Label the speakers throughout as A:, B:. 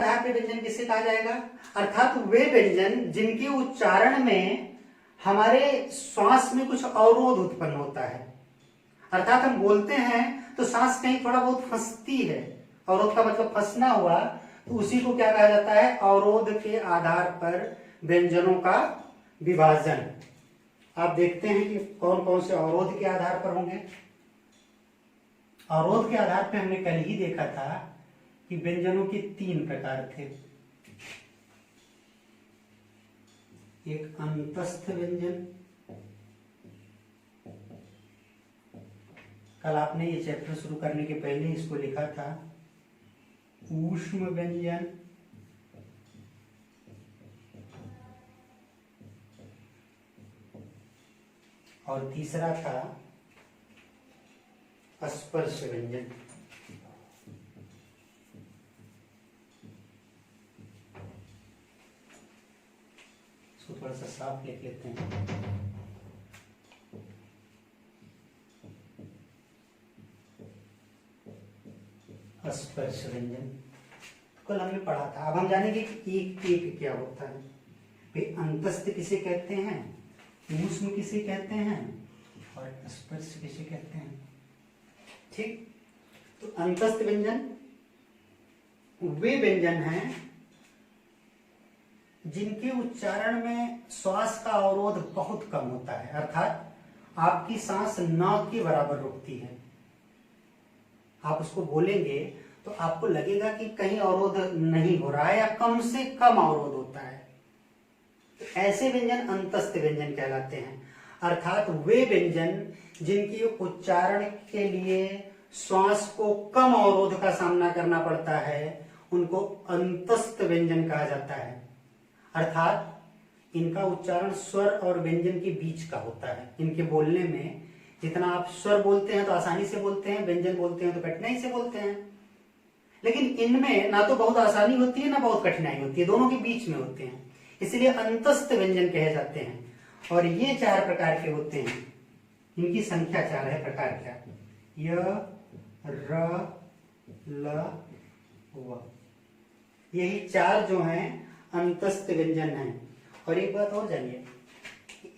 A: आधार पे व्यंजन किसे कहा जाएगा? अर्थात वे व्यंजन जिनके उच्चारण में हमारे श्वास में कुछ अवरोध उत्पन्न होता है। अर्थात हम बोलते हैं तो सांस कहीं थोड़ा बहुत फंसती है, अवरोध का मतलब फंसना हुआ, तो उसी को क्या कहा जाता है? अवरोध के आधार पर व्यंजनों का विभाजन। आप देखते हैं कि कौन कौन से अवरोध के आधार पर होंगे। अवरोध के आधार पर हमने कल ही देखा था कि व्यंजनों के 3 प्रकार थे। एक अंतस्थ व्यंजन, कल आपने ये चैप्टर शुरू करने के पहले इसको लिखा था। ऊष्म व्यंजन, और तीसरा था स्पर्श व्यंजन। इसको थोड़ा सा साफ लिख लेते हैं। स्पर्श व्यंजन कल हमने पढ़ा था। अब हम जानेंगे कि एक एक क्या होता है। भाई अंतस्थ किसे कहते हैं, ऊष्म किसे कहते हैं, और स्पर्श किसे कहते हैं। ठीक, तो अंतस्थ व्यंजन वे व्यंजन हैं जिनके उच्चारण में श्वास का अवरोध बहुत कम होता है, अर्थात आपकी सांस न के बराबर रुकती है। आप उसको बोलेंगे तो आपको लगेगा कि कहीं अवरोध नहीं हो रहा है या कम से कम अवरोध होता है। तो ऐसे व्यंजन अंतस्थ व्यंजन कहलाते हैं। अर्थात वे व्यंजन जिनके उच्चारण के लिए श्वास को कम अवरोध का सामना करना पड़ता है, उनको अंतस्थ व्यंजन कहा जाता है। अर्थात इनका उच्चारण स्वर और व्यंजन के बीच का होता है। इनके बोलने में जितना आप स्वर बोलते हैं तो आसानी से बोलते हैं, व्यंजन बोलते हैं तो कठिनाई से बोलते हैं। लेकिन इनमें ना तो बहुत आसानी होती है ना बहुत कठिनाई होती है, दोनों के बीच में होते हैं, इसलिए अंतस्थ व्यंजन कहे जाते हैं। और ये 4 प्रकार के होते हैं। इनकी संख्या 4 है। प्रकार क्या? य, र, ल, व। यही 4 जो हैं अंतस्थ व्यंजन हैं। और एक बात और जानिए,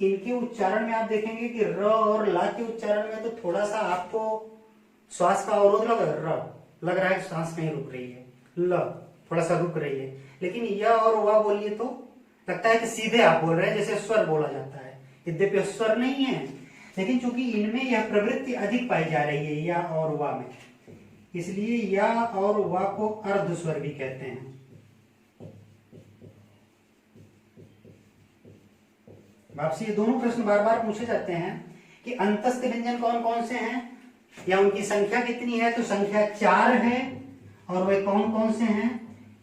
A: इनके उच्चारण में आप देखेंगे कि र और ला के उच्चारण में तो थोड़ा सा आपको श्वास का अवरोध लग रहा है, सांस कहीं रुक रही है, ल थोड़ा सा रुक रही है। लेकिन य और व बोलिए तो लगता है कि सीधे आप बोल रहे हैं, जैसे स्वर बोला जाता है। यद्यपि स्वर नहीं है, लेकिन चूंकि इनमें यह प्रवृत्ति अधिक पाई जा रही है या और वा में, इसलिए या और वा को अर्ध स्वर भी कहते हैं। आपसे ये दोनों प्रश्न बार बार पूछे जाते हैं कि अंतस्थ व्यंजन कौन कौन से हैं या उनकी संख्या कितनी है। तो संख्या 4 है। और वे कौन कौन से हैं?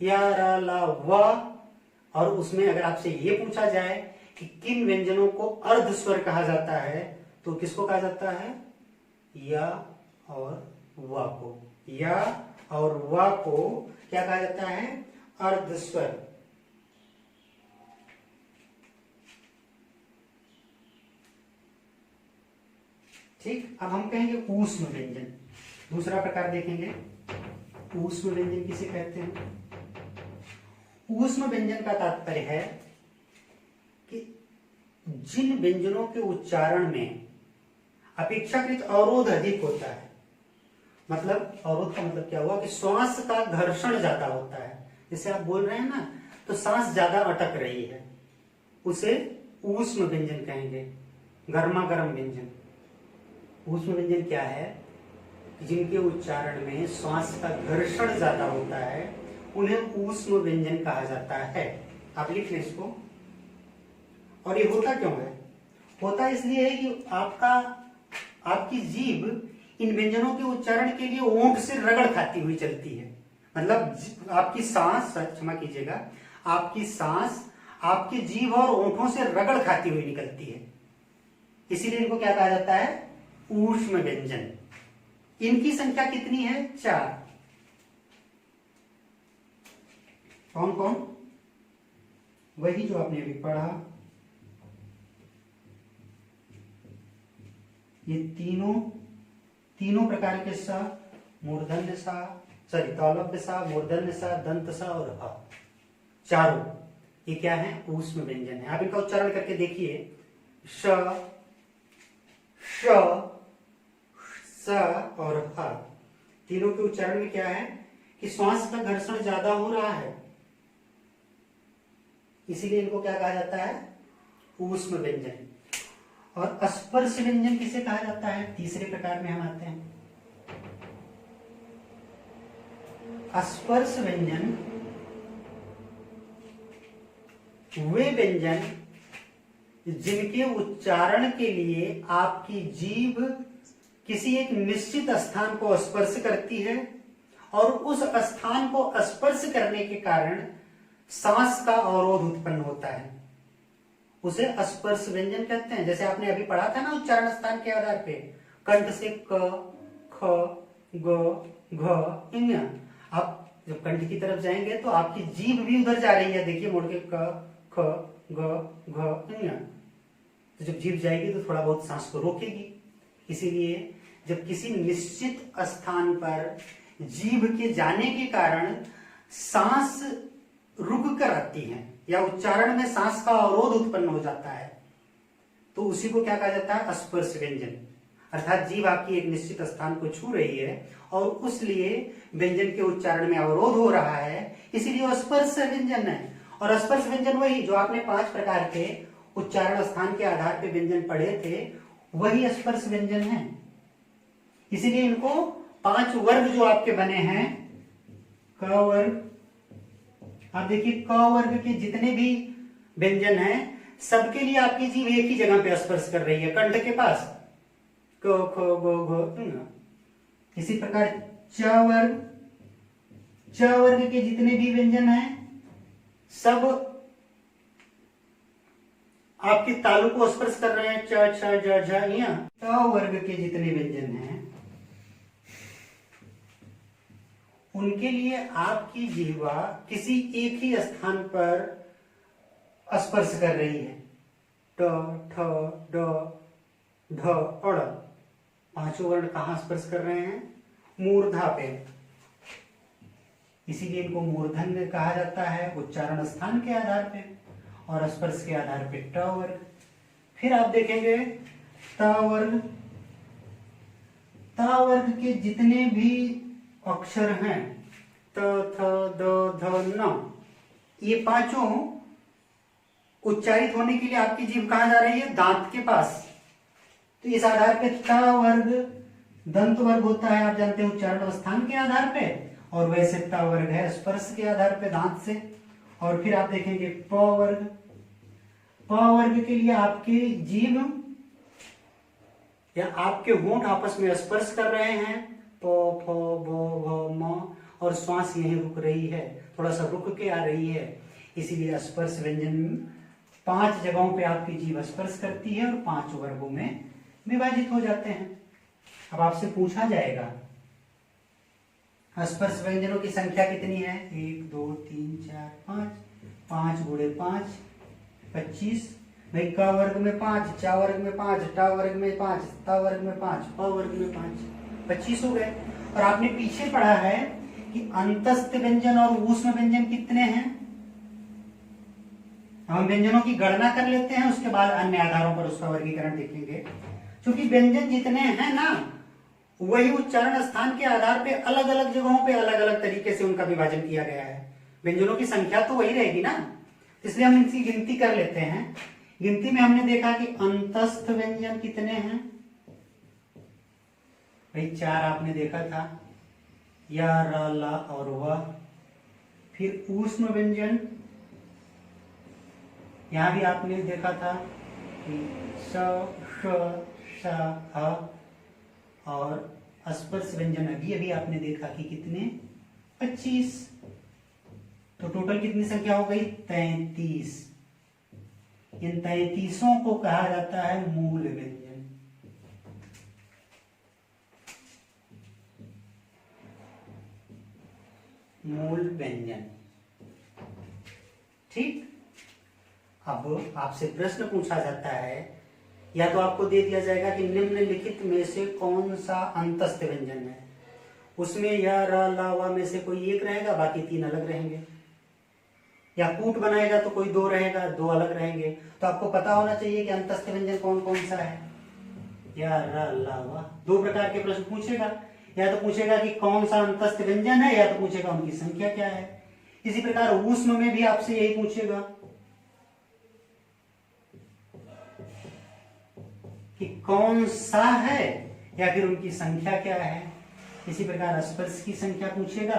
A: या, र, ला, व। और उसमें अगर आपसे ये पूछा जाए कि किन व्यंजनों को अर्ध स्वर कहा जाता है, तो किसको कहा जाता है? या और व को। या और व को क्या कहा जाता है? अर्ध स्वर। ठीक, अब हम कहेंगे ऊष्म व्यंजन। दूसरा प्रकार देखेंगे, ऊष्म व्यंजन किसे कहते हैं। ऊष्म व्यंजन का तात्पर्य है कि जिन व्यंजनों के उच्चारण में अपेक्षाकृत अवरोध अधिक होता है, मतलब अवरोध का मतलब क्या हुआ कि श्वास का घर्षण ज्यादा होता है। जैसे आप बोल रहे हैं ना, तो सांस ज्यादा अटक रही है, उसे ऊष्म व्यंजन कहेंगे। गर्मा गर्म व्यंजन। ऊष्म व्यंजन क्या है? जिनके उच्चारण में श्वास का घर्षण ज्यादा होता है, उन्हें ऊष्म व्यंजन कहा जाता है। आप लिख लें इसको। और ये होता क्यों है? होता इसलिए है कि आपकी जीभ इन व्यंजनों के उच्चारण के लिए ओंठ से रगड़ खाती हुई चलती है। मतलब आपकी सांस, क्षमा कीजिएगा, आपकी सांस आपकी जीभ और ओंठों से रगड़ खाती हुई निकलती है। इसीलिए इनको क्या कहा जाता है? ऊष्म व्यंजन। इनकी संख्या कितनी है? 4। कौन कौन? वही जो आपने अभी पढ़ा, ये तीनों प्रकार के सा, मूर्धन्य सा, सॉरी तौलभ्य सा, मूर्धन्य सा, दंत सा और ह, चारों ये क्या है? ऊष्म व्यंजन है। आप इनका उच्चारण करके देखिए, श, श, स और ह, तीनों के उच्चारण में क्या है कि श्वास का घर्षण ज्यादा हो रहा है, इसीलिए इनको क्या कहा जाता है? ऊष्म व्यंजन। और स्पर्श व्यंजन किसे कहा जाता है? तीसरे प्रकार में हम आते हैं। स्पर्श व्यंजन वे व्यंजन जिनके उच्चारण के लिए आपकी जीभ किसी एक निश्चित स्थान को स्पर्श करती है और उस स्थान को स्पर्श करने के कारण सांस का अवरोध उत्पन्न होता है, उसे स्पर्श व्यंजन कहते हैं। जैसे आपने अभी पढ़ा था ना, उच्चारण स्थान के आधार पे कंठ से क, ख, ग, घ, ङ। आप जब कंठ की तरफ जाएंगे तो आपकी जीभ भी उधर जा रही है, देखिए मोड़ के क, ख, ग, घ, ङ। तो जब जीभ जाएगी तो थोड़ा बहुत सांस को रोकेगी। इसीलिए जब किसी निश्चित स्थान पर जीभ के जाने के कारण सांस रुक कर आती है या उच्चारण में सांस का अवरोध उत्पन्न हो जाता है, तो उसी को क्या कहा जाता है? स्पर्श व्यंजन। अर्थात जीभ आपकी एक निश्चित स्थान को छू रही है और उसलिए व्यंजन के उच्चारण में अवरोध हो रहा है, इसीलिए स्पर्श व्यंजन है। और स्पर्श व्यंजन वही जो आपने 5 प्रकार के उच्चारण स्थान के आधार पे व्यंजन पढ़े थे, वही स्पर्श व्यंजन है। इसीलिए इनको 5 वर्ग जो आपके बने हैं, क वर्ग, आप देखिए क वर्ग के जितने भी व्यंजन हैं सबके लिए आपकी जीभ एक ही जगह पे स्पर्श कर रही है, कंठ के पास, क, ख, ग, घ, ङ। इसी प्रकार च वर्ग, च वर्ग के जितने भी व्यंजन हैं सब आपके तालु को स्पर्श कर रहे हैं, च, छ, ज, झ, ञ। ट वर्ग के जितने व्यंजन हैं उनके लिए आपकी जीवा किसी एक ही स्थान पर स्पर्श कर रही है। ट, ठ, ड, ढ, अड़, 5 वर्ण कहां स्पर्श कर रहे हैं? मूर्धा पे। इसीलिए इनको मूर्धन्य कहा जाता है उच्चारण स्थान के आधार पे और स्पर्श के आधार पे ट वर्ग। फिर आप देखेंगे त वर्ग, त वर्ग के जितने भी अक्षर हैं, त, थ, द, ध, न, ये पांचों उच्चारित होने के लिए आपकी जीभ कहां जा रही है? दांत के पास। तो इस आधार पे त वर्ग दंत वर्ग होता है, आप जानते हैं उच्चारण स्थान के आधार पे, और वैसे त वर्ग है स्पर्श के आधार पे दांत से। और फिर आप देखेंगे प वर्ग, प वर्ग के लिए आपकी जीभ या आपके होंठ आपस में स्पर्श कर रहे हैं, प, फ, ब, भ, म, और श्वास यहीं रुक रही है, थोड़ा सा रुक के आ रही है। इसीलिए स्पर्श व्यंजन 5 जगहों पे आपकी जीभ स्पर्श करती है और 5 वर्गों में विभाजित हो जाते हैं। अब आपसे पूछा जाएगा स्पर्श व्यंजनों की संख्या कितनी है? 1, 2, 3, 4, 5, 5 गुणे 5 25। भाई क वर्ग में 5, च वर्ग में 5, ट वर्ग में 5, त वर्ग में 5, प वर्ग में 5, 25 हो गए। और आपने पीछे पढ़ा है कि अंतस्थ व्यंजन और ऊष्म व्यंजन कितने हैं? हम व्यंजनों की गणना कर लेते हैं, उसके बाद अन्य आधारों पर उसका वर्गीकरण देखेंगे। क्योंकि व्यंजन जितने हैं ना, वही उच्चारण स्थान के आधार पे अलग अलग जगहों पे अलग अलग तरीके से उनका विभाजन किया गया है। व्यंजनों की संख्या तो वही रहेगी ना, इसलिए हम इनकी गिनती कर लेते हैं। गिनती में हमने देखा कि अंतस्थ व्यंजन कितने हैं? भाई 4 आपने देखा था, या, र, ला और व। फिर ऊष्म व्यंजन यहां भी आपने देखा था कि स, श, श, ह। और स्पर्श व्यंजन अभी अभी आपने देखा कि कितने? 25। तो टोटल कितनी संख्या हो गई? 33। इन 33 को कहा जाता है मूल व्यंजन। मूल व्यंजन, ठीक। अब आपसे प्रश्न पूछा जाता है, या तो आपको दे दिया जाएगा कि निम्नलिखित में से कौन सा अंतस्थ व्यंजन है, उसमें या र ला वा में से कोई एक रहेगा, बाकी 3 अलग रहेंगे। या कूट बनाएगा तो कोई 2 रहेगा, 2 अलग रहेंगे। तो आपको पता होना चाहिए कि अंतस्थ व्यंजन कौन कौन सा है। या र ला वा 2 प्रकार के प्रश्न पूछेगा। या तो पूछेगा कि कौन सा अंतस्थ व्यंजन है, या तो पूछेगा उनकी संख्या क्या है। इसी प्रकार ऊष्म में भी आपसे यही पूछेगा कि कौन सा है या फिर उनकी संख्या क्या है। इसी प्रकार स्पर्श की संख्या पूछेगा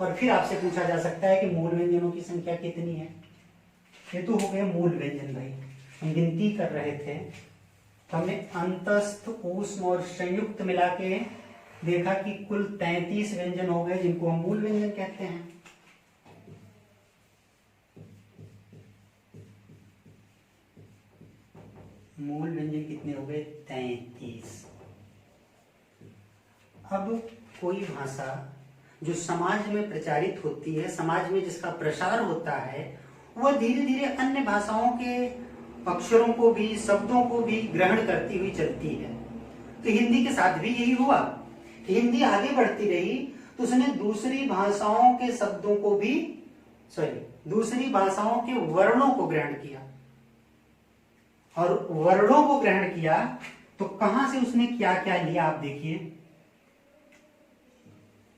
A: और फिर आपसे पूछा जा सकता है कि मूल व्यंजनों की संख्या कितनी है। ये तो हो गए मूल व्यंजन भाई, हम गिनती कर रहे थे। तो हमने अंतस्थ, ऊष्म और संयुक्त मिला के देखा कि कुल 33 व्यंजन हो गए जिनको हम मूल व्यंजन कहते हैं। मूल व्यंजन कितने हो गए? 33। अब कोई भाषा जो समाज में प्रचारित होती है, समाज में जिसका प्रसार होता है, वह धीरे धीरे अन्य भाषाओं के अक्षरों को भी, शब्दों को भी ग्रहण करती हुई चलती है। तो हिंदी के साथ भी यही हुआ। हिंदी आगे बढ़ती रही तो उसने दूसरी भाषाओं के शब्दों को भी, दूसरी भाषाओं के वर्णों को ग्रहण किया। और वर्णों को ग्रहण किया तो कहां से उसने क्या क्या लिया, आप देखिए।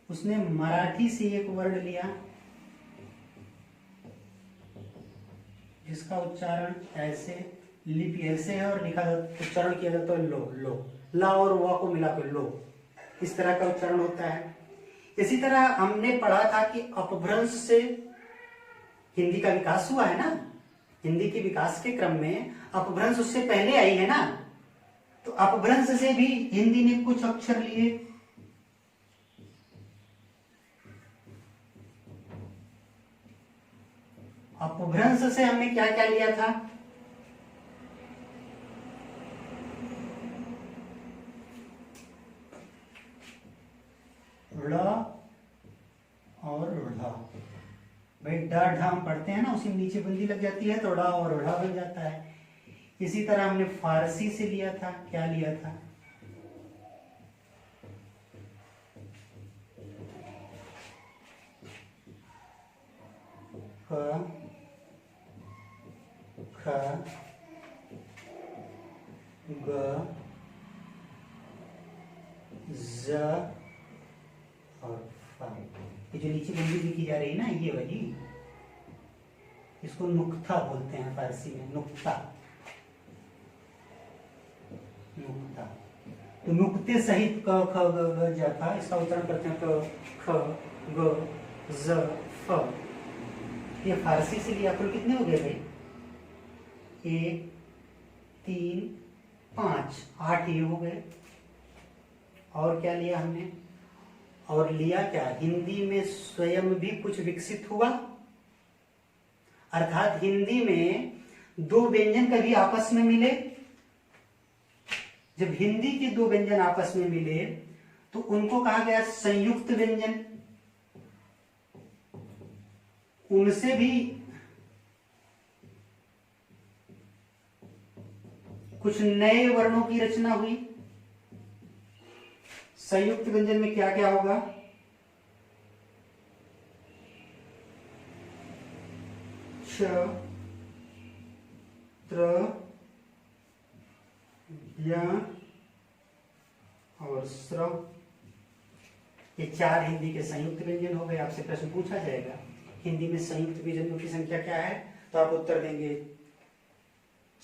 A: उसने मराठी से एक वर्ण लिया जिसका उच्चारण ऐसे, लिपि ऐसे है और लिखा उच्चारण किया जाता है लो लो, ला और वा को मिलाकर लो, इस तरह का उच्चारण होता है। इसी तरह हमने पढ़ा था कि अपभ्रंश से हिंदी का विकास हुआ है ना। हिंदी के विकास के क्रम में अपभ्रंश उससे पहले आई है ना। तो अपभ्रंश से भी हिंदी ने कुछ अक्षर लिए। अपभ्रंश से हमने क्या क्या लिया था? ड़ और ढ़। भाई ड ढ हम पढ़ते हैं ना, उसी में नीचे बंदी लग जाती है तो ड़ और ढ़ बन जाता है। इसी तरह हमने फारसी से लिया था, क्या लिया था? क, ख, ग, ज और फ। ये जो नीचे बंदी लिखी जा रही है ना, ये वाली, इसको नुक्ता बोलते हैं फारसी में, नुक्ता। नुक्ता तो नुक्ते सहित क ख ग घ ज था, इसका उच्चारण करते हैं क ख ग ज फ। ये फारसी से लिया। कुल कितने हो गए भाई? 1 3 5 8 ये हो गए। और क्या लिया हमने? और लिया क्या? हिंदी में स्वयं भी कुछ विकसित हुआ। अर्थात हिंदी में 2 व्यंजन कभी आपस में मिले। जब हिंदी के 2 व्यंजन आपस में मिले तो उनको कहा गया संयुक्त व्यंजन। उनसे भी कुछ नए वर्णों की रचना हुई। संयुक्त व्यंजन में क्या क्या होगा? च, त्र, य और स्र। ये 4 हिंदी के संयुक्त व्यंजन हो गए। आपसे प्रश्न पूछा जाएगा हिंदी में संयुक्त व्यंजनों की संख्या क्या है, तो आप उत्तर देंगे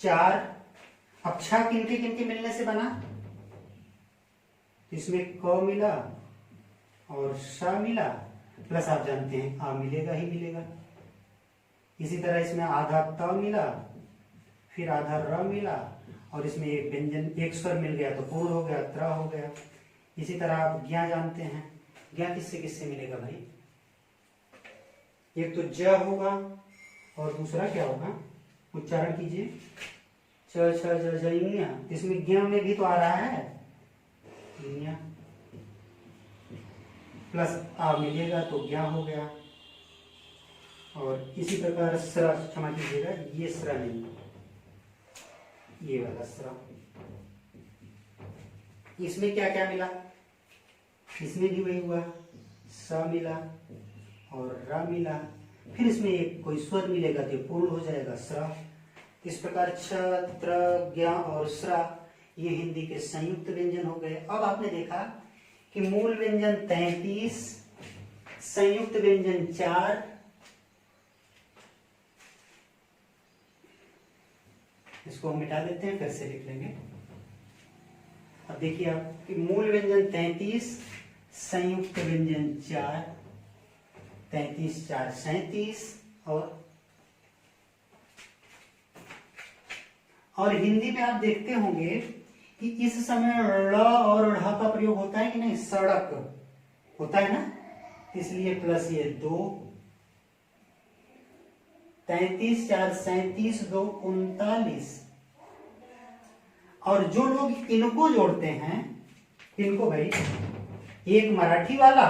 A: 4। अब छ किनके किनके मिलने से बना? इसमें क मिला और श मिला, प्लस आप जानते हैं आ मिलेगा ही मिलेगा। इसी तरह इसमें आधा त मिला, फिर आधा र मिला, और इसमें एक व्यंजन, एक स्वर मिल गया तो पूर्ण हो गया, त्र हो गया। इसी तरह आप ज्ञा जानते हैं। ज्ञा किससे किससे मिलेगा भाई? एक तो ज होगा और दूसरा क्या होगा? उच्चारण कीजिए, च छ ज ज ज्ञ। इसमें ज्ञ में भी तो आ रहा है ज्ञ, प्लस आ मिलेगा तो ज्ञ हो गया। और इसी प्रकार स्र, क्षमा कीजिएगा, ये स्र नहीं, ये वाला स्र। इसमें क्या क्या मिला? इसमें भी वही हुआ, स मिला और र मिला, फिर इसमें एक कोई स्वर मिलेगा तो पूर्ण हो जाएगा स्र। इस प्रकार छ, त्र, ज्ञ और स्र ये हिंदी के संयुक्त व्यंजन हो गए। अब आपने देखा कि मूल व्यंजन 33, संयुक्त व्यंजन 4, इसको हम मिटा देते हैं, फिर से लिख लेंगे। अब देखिए आप कि मूल व्यंजन 33, संयुक्त व्यंजन 4, 33 4 37, और हिंदी में आप देखते होंगे कि इस समय ळ और ढ़ का प्रयोग होता है कि नहीं, सड़क होता है ना, इसलिए प्लस ये 2, 33 4 37 2 39। और जो लोग इनको जोड़ते हैं, इनको भाई, एक मराठी वाला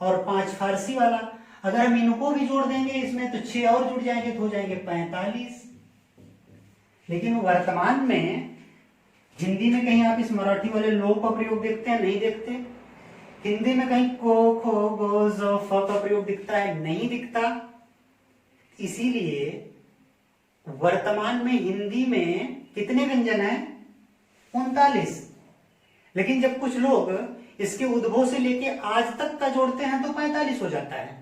A: और 5 फारसी वाला, अगर हम इनको भी जोड़ देंगे इसमें तो 6 और जुड़ जाएंगे तो हो जाएंगे 45। लेकिन वर्तमान में हिंदी में कहीं आप इस मराठी वाले लो का प्रयोग देखते हैं, नहीं देखते। हिंदी में कहीं को, खो, गो, ज, फ का प्रयोग दिखता है, नहीं दिखता। इसीलिए वर्तमान में हिंदी में कितने व्यंजन हैं, 39। लेकिन जब कुछ लोग इसके उद्भव से लेके आज तक का जोड़ते हैं तो 45 हो जाता है।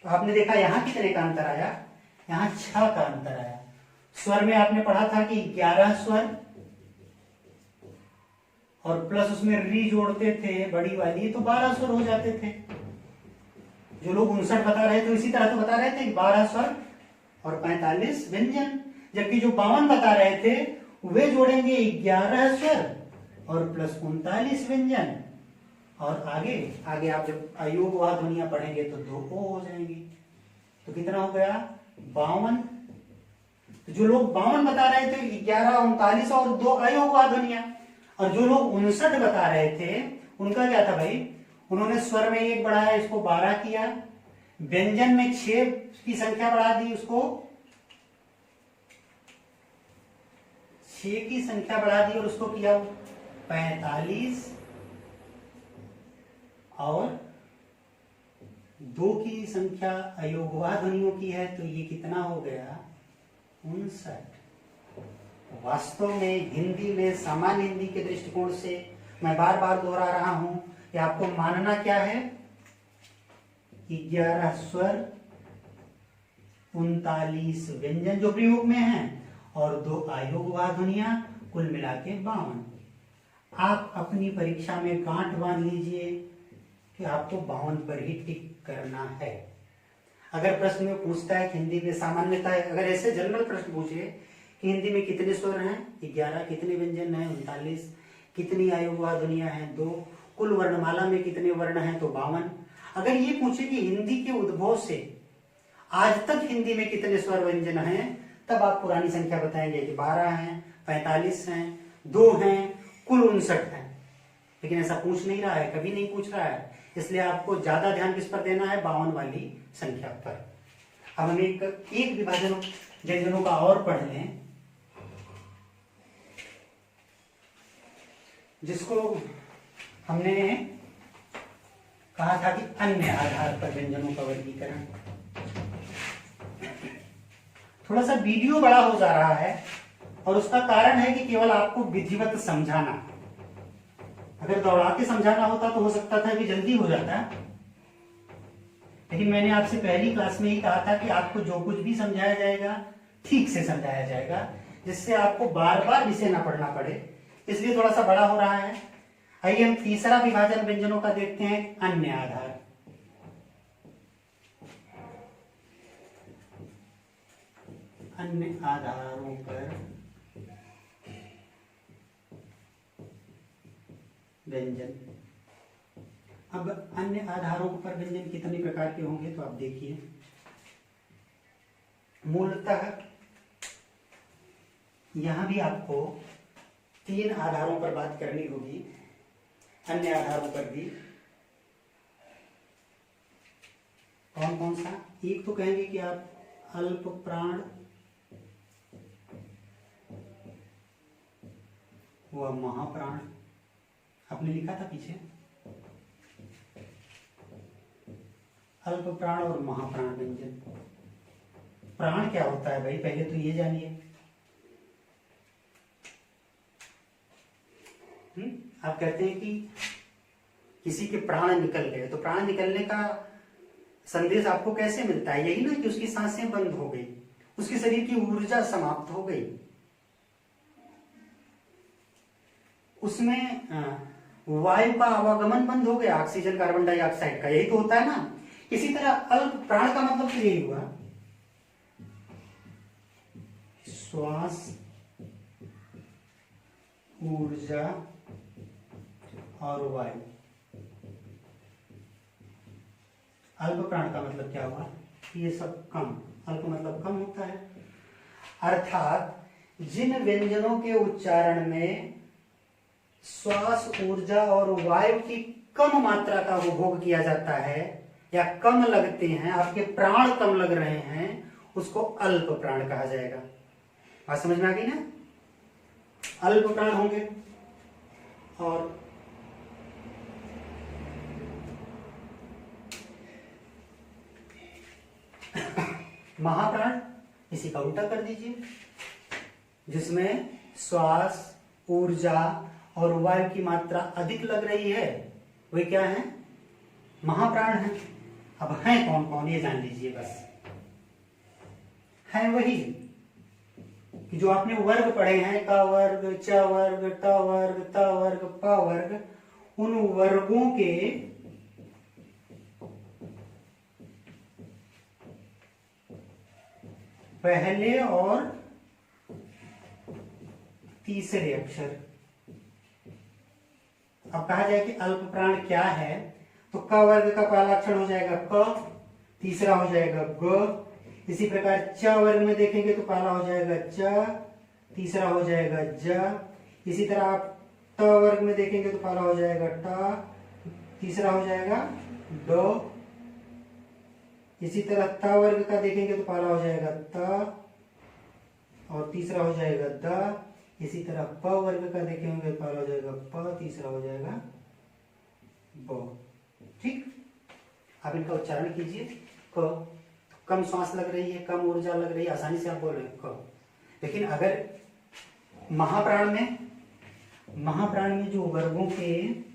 A: तो आपने देखा यहां कितने का अंतर आया, यहां 6 का अंतर आया। स्वर में आपने पढ़ा था कि 11 स्वर और प्लस उसमें री जोड़ते थे बड़ी वाली तो 12 स्वर हो जाते थे। जो लोग 59 बता रहे थे इसी तरह तो बता रहे थे 12 स्वर और 45 व्यंजन, जबकि जो 52 बता रहे थे वे जोड़ेंगे 11 स्वर और प्लस 39 व्यंजन। और आगे आगे आप जब अयोगवा ध्वनियां पढ़ेंगे तो 2 हो जाएंगी। तो कितना हो गया, 52। तो जो लोग 52 बता रहे थे 11 39 और 2 अयोगवा ध्वनियां, और जो लोग 59 बता रहे थे उनका क्या था भाई, उन्होंने स्वर में 1 बढ़ाया, इसको 12 किया, व्यंजन में 6 की संख्या बढ़ा दी, उसको 6 की संख्या बढ़ा दी और उसको किया 45, और 2 की संख्या अयोगवा ध्वनियों की है तो ये कितना हो गया, 59। वास्तव में हिंदी में सामान्य हिंदी के दृष्टिकोण से मैं बार बार दोहरा रहा हूं कि आपको मानना क्या है, 11 स्वर, 39 व्यंजन जो प्रयोग में हैं और 2 अयोगवा ध्वनियां, कुल मिला के 52। आप अपनी परीक्षा में गांठ बांध लीजिए कि आपको 52 पर ही टिक करना है। अगर प्रश्न में पूछता है कि हिंदी में सामान्यता है, अगर ऐसे जनरल प्रश्न पूछे कि हिंदी में कितने स्वर हैं, 11, कितने व्यंजन हैं, 39, कितनी अयोगवा ध्वनियां हैं, 2, कुल वर्णमाला में कितने वर्ण हैं तो 52। अगर ये पूछे कि हिंदी के उद्भव से आज तक हिंदी में कितने स्वर व्यंजन हैं, तब आप पुरानी संख्या बताएंगे कि 12 हैं, 45 हैं, 2 हैं, कुल 59 हैं। लेकिन ऐसा पूछ नहीं रहा है, कभी नहीं पूछ रहा है, इसलिए आपको ज्यादा ध्यान किस पर देना है, 52 वाली संख्या पर। अब हम एक विभाजन व्यंजनों का और पढ़ लें, जिसको हमने कहा था कि अन्य आधार पर व्यंजनों का वर्गीकरण। थोड़ा सा वीडियो बड़ा हो जा रहा है और उसका कारण है कि केवल आपको विधिवत समझाना। अगर दौड़ा के समझाना होता तो हो सकता था कि जल्दी हो जाता, लेकिन मैंने आपसे पहली क्लास में ही कहा था कि आपको जो कुछ भी समझाया जाएगा ठीक से समझाया जाएगा, जिससे आपको बार बार विषय ना पढ़ना पड़े, इसलिए थोड़ा सा बड़ा हो रहा है। आइए हम तीसरा विभाजन व्यंजनों का देखते हैं, अन्य आधार। अन्य आधारों पर व्यंजन। अब अन्य आधारों पर व्यंजन कितने प्रकार के होंगे तो आप देखिए। मूलतः यहां भी आपको 3 आधारों पर बात करनी होगी, अन्य आधारों पर भी। कौन कौन सा? एक तो कहेंगे कि आप अल्प प्राण व महाप्राण, आपने लिखा था पीछे, अल्प प्राण और महाप्राण व्यंजन। प्राण क्या होता है भाई, पहले तो ये जानिए। आप कहते हैं कि किसी के प्राण निकल गए, तो प्राण निकलने का संदेश आपको कैसे मिलता है? यही ना कि उसकी सांसें बंद हो गई, उसके शरीर की ऊर्जा समाप्त हो गई, उसमें वायु का आवागमन बंद हो गया, ऑक्सीजन कार्बन डाइऑक्साइड का, यही तो होता है ना। इसी तरह अल्प प्राण का मतलब तो यही हुआ, श्वास, ऊर्जा और वायु। अल्प प्राण का मतलब क्या हुआ? ये सब कम, अल्प मतलब कम होता है। अर्थात जिन व्यंजनों के उच्चारण में श्वास, ऊर्जा और वायु की कम मात्रा का उपभोग किया जाता है या कम लगते हैं, आपके प्राण कम लग रहे हैं, उसको अल्प प्राण कहा जाएगा। बात समझ में आ गई ना? अल्प प्राण होंगे और महाप्राण, इसी का उल्टा कर दीजिए, जिसमें श्वास, ऊर्जा और वायु की मात्रा अधिक लग रही है, वे क्या है? महाप्राण है। अब है कौन कौन ये जान लीजिए बस। है वही कि जो आपने वर्ग पढ़े हैं, का वर्ग, च वर्ग, ट वर्ग, त वर्ग, प वर्ग, उन वर्गों के पहले और तीसरे अक्षर। अब कहा जाए कि अल्प प्राण क्या है, तो क वर्ग का पहला अक्षर हो जाएगा क, तीसरा हो जाएगा ग। इसी प्रकार च वर्ग में देखेंगे तो पहला हो जाएगा च, तीसरा हो जाएगा ज। इसी तरह आप ट वर्ग में देखेंगे तो पहला हो जाएगा ट, तीसरा हो जाएगा ड। इसी तरह त वर्ग का देखेंगे तो पहला हो जाएगा त और तीसरा हो जाएगा द। इसी तरह प वर्ग का देखेंगे तो पहला हो जाएगा प, तीसरा हो जाएगा ब। ठीक, आप इनका उच्चारण कीजिए। क, कम श्वास लग रही है, कम ऊर्जा लग रही है, आसानी से आप बोल रहे हैं क। लेकिन अगर महाप्राण में जो वर्गों के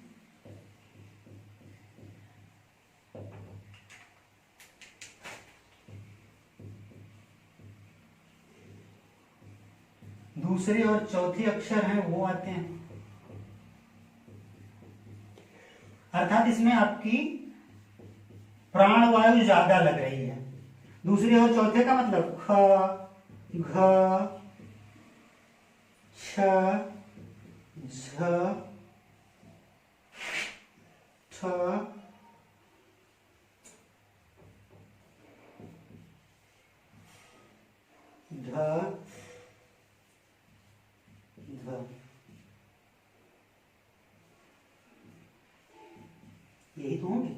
A: दूसरे और चौथे अक्षर हैं वो आते हैं, अर्थात इसमें आपकी प्राण वायु ज्यादा लग रही है। दूसरे और चौथे का मतलब ख, घ, छ, झ, ठ, ध, यही तो होंगे।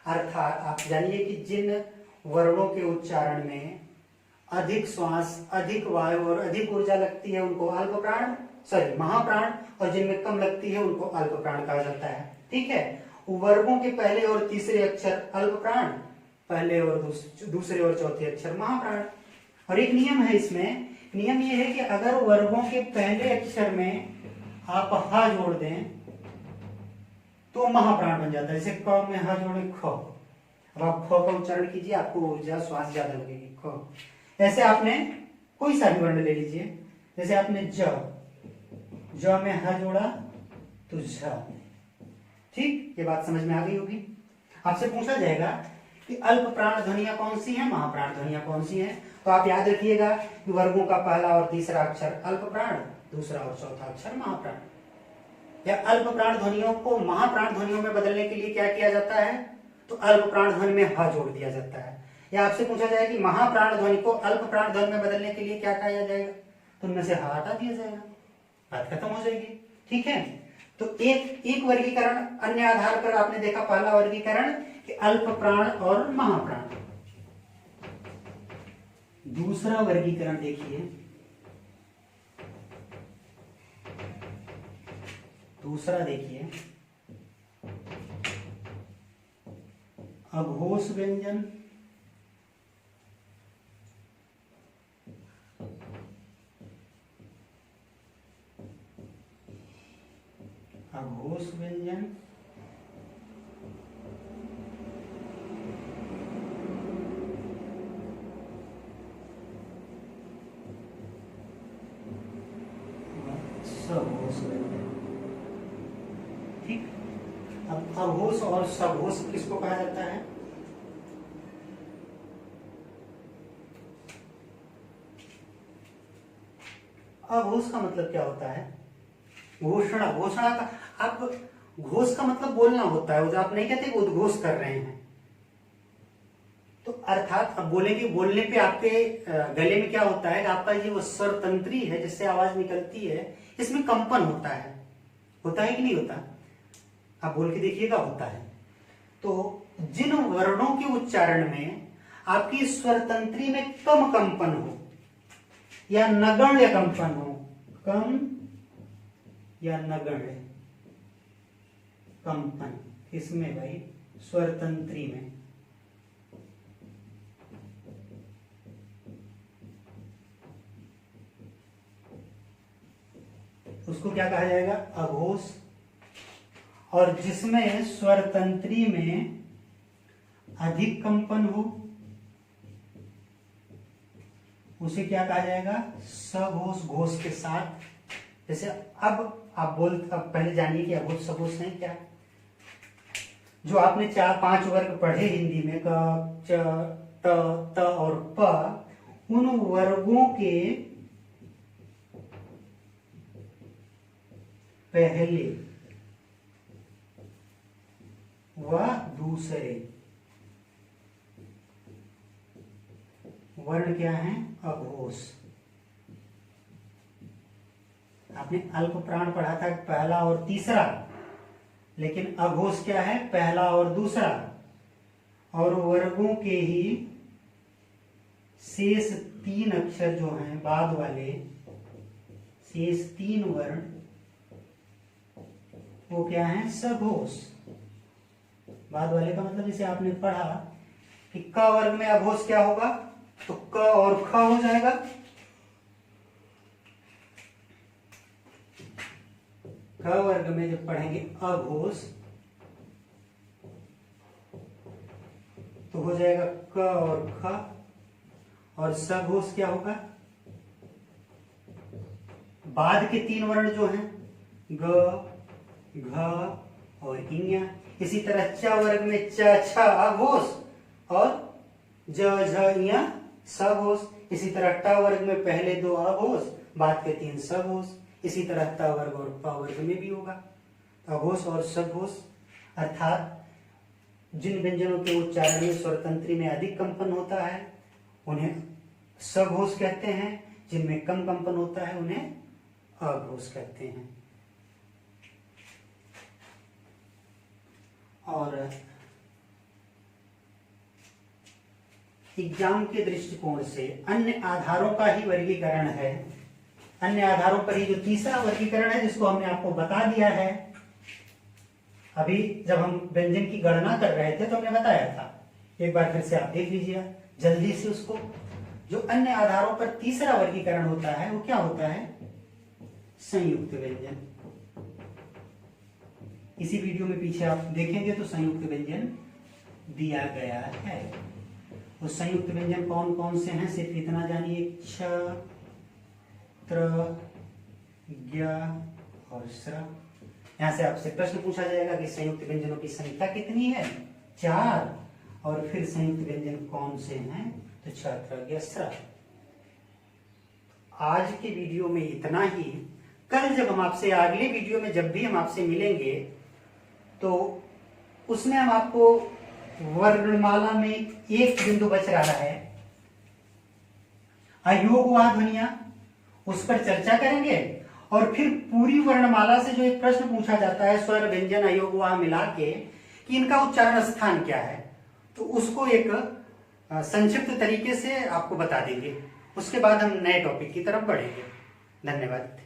A: अर्थात आप जानिए कि जिन वर्णों के उच्चारण में अधिक श्वास, अधिक वायु और अधिक ऊर्जा लगती है उनको अल्प प्राण, महाप्राण, और जिनमें कम लगती है उनको अल्प प्राण कहा जाता है। ठीक है, वर्गों के पहले और तीसरे अक्षर अल्प प्राण, पहले और दूसरे और चौथे अक्षर महाप्राण। और एक नियम है इसमें, नियम यह है कि अगर वर्गों के पहले अक्षर में आप ह जोड़ दें तो महाप्राण बन जाता है। जैसे क में ह जोड़े ख, अब आप ख का उच्चारण कीजिए, आपको ऊर्जा श्वास ज्यादा लगेगी ख। ऐसे आपने कोई सा भी वर्ण ले लीजिए, जैसे आपने ज में ह जोड़ा तो झ। ठीक, ये बात समझ में आ गई होगी। आपसे पूछा जाएगा कि अल्प प्राण ध्वनियां कौन सी हैं, महाप्राण ध्वनियां कौन सी हैं, तो आप याद रखिएगा कि वर्गों का पहला और तीसरा अक्षर अल्प प्राण, दूसरा और चौथा अक्षर महाप्राण। या अल्प प्राण ध्वनियों को महाप्राण ध्वनियों में बदलने के लिए क्या किया जाता है, तो अल्प प्राण ध्वनि में ह जोड़ दिया जाता है। या आपसे पूछा जाए कि महाप्राण ध्वनि को अल्प प्राण ध्वनि में बदलने के लिए क्या किया जाएगा, तो उनमें से ह हटा दिया जाएगा, बात खत्म हो जाएगी। ठीक है, तो एक वर्गीकरण अन्य आधार पर आपने देखा, पहला वर्गीकरण कि अल्प प्राण और महाप्राण। दूसरा वर्गीकरण देखिए, दूसरा देखिए अघोष व्यंजन, अघोष व्यंजन, सघोष व्यंजन। ठीक, अब अघोष और सघोष किसको कहा जाता है? अघोष का मतलब क्या होता है? घोषणा, घोषणा का, आप घोष का मतलब बोलना होता है, जो आप नहीं कहते कि उद्घोष कर रहे हैं। तो अर्थात अब बोलेंगे, बोलने पे आपके गले में क्या होता है, आपका ये वो स्वर तंत्री है जिससे आवाज निकलती है, इसमें कंपन होता है कि नहीं होता? आप बोल के देखिएगा, होता है। तो जिन वर्णों के उच्चारण में आपकी स्वर तंत्री में कम कंपन हो या नगण्य कंपन हो, कम या नगण्य कंपन, इसमें भाई स्वर तंत्री में, उसको क्या कहा जाएगा? अघोष। और जिसमें स्वर तंत्री में अधिक कंपन हो उसे क्या कहा जाएगा? सघोष। घोष के साथ, जैसे अब पहले जानिए कि अघोष सघोष है क्या। जो आपने 4-5 वर्ग पढ़े हिंदी में, क, च, ट, त और प, उन वर्गों के पहले व दूसरे वर्ण क्या है? अघोष। आपने अल्प प्राण पढ़ा था, पहला और तीसरा, लेकिन अघोष क्या है? पहला और दूसरा। और वर्गों के ही शेष 3 अक्षर जो हैं, बाद वाले शेष 3 वर्ण, वो क्या है? सघोष। बाद वाले का मतलब जैसे आपने पढ़ा कि क वर्ग में अघोष क्या होगा, तो क और ख हो जाएगा। क वर्ग में जब पढ़ेंगे अघोष तो हो जाएगा क और ख। और सघोष क्या होगा? बाद के 3 वर्ण जो हैं, ग, घ और इया। इसी तरह च वर्ग में च, छ अघोष और ज, झ, इया सघोष। इसी तरह ट वर्ग में पहले 2 अघोष, बाद के 3 सघोष। इसी तरह त वर्ग और प वर्ग में भी होगा अघोष और सघोष। अर्थात जिन व्यंजनों के उच्चारण में स्वर तंत्री में अधिक कंपन होता है उन्हें सघोष कहते हैं, जिनमें कम कंपन होता है उन्हें अघोष कहते हैं। और एग्जाम के दृष्टिकोण से अन्य आधारों का ही वर्गीकरण है। अन्य आधारों पर ही जो तीसरा वर्गीकरण है, जिसको हमने आपको बता दिया है अभी जब हम व्यंजन की गणना कर रहे थे, तो हमने बताया था। एक बार फिर से आप देख लीजिए जल्दी से उसको। जो अन्य आधारों पर तीसरा वर्गीकरण होता है वो क्या होता है? संयुक्त व्यंजन। इसी वीडियो में पीछे आप देखेंगे तो संयुक्त व्यंजन दिया गया है। वो संयुक्त व्यंजन कौन कौन से हैं, सिर्फ इतना जानिए, क्ष, त्र, ज्ञ और श्र। यहां से आपसे प्रश्न पूछा जाएगा कि संयुक्त व्यंजनों की संख्या कितनी है? 4। और फिर संयुक्त व्यंजन कौन से हैं? तो क्ष, त्र, ज्ञ, श्र। आज के वीडियो में इतना ही। कल जब हम आपसे अगले वीडियो में जब भी हम आपसे मिलेंगे तो उसमें हम आपको वर्णमाला में एक बिंदु बच रहा है, अयोगवाह ध्वनियां, उस पर चर्चा करेंगे। और फिर पूरी वर्णमाला से जो एक प्रश्न पूछा जाता है स्वर व्यंजन अयोगवाह मिला के, कि इनका उच्चारण स्थान क्या है, तो उसको एक संक्षिप्त तरीके से आपको बता देंगे। उसके बाद हम नए टॉपिक की तरफ बढ़ेंगे। धन्यवाद।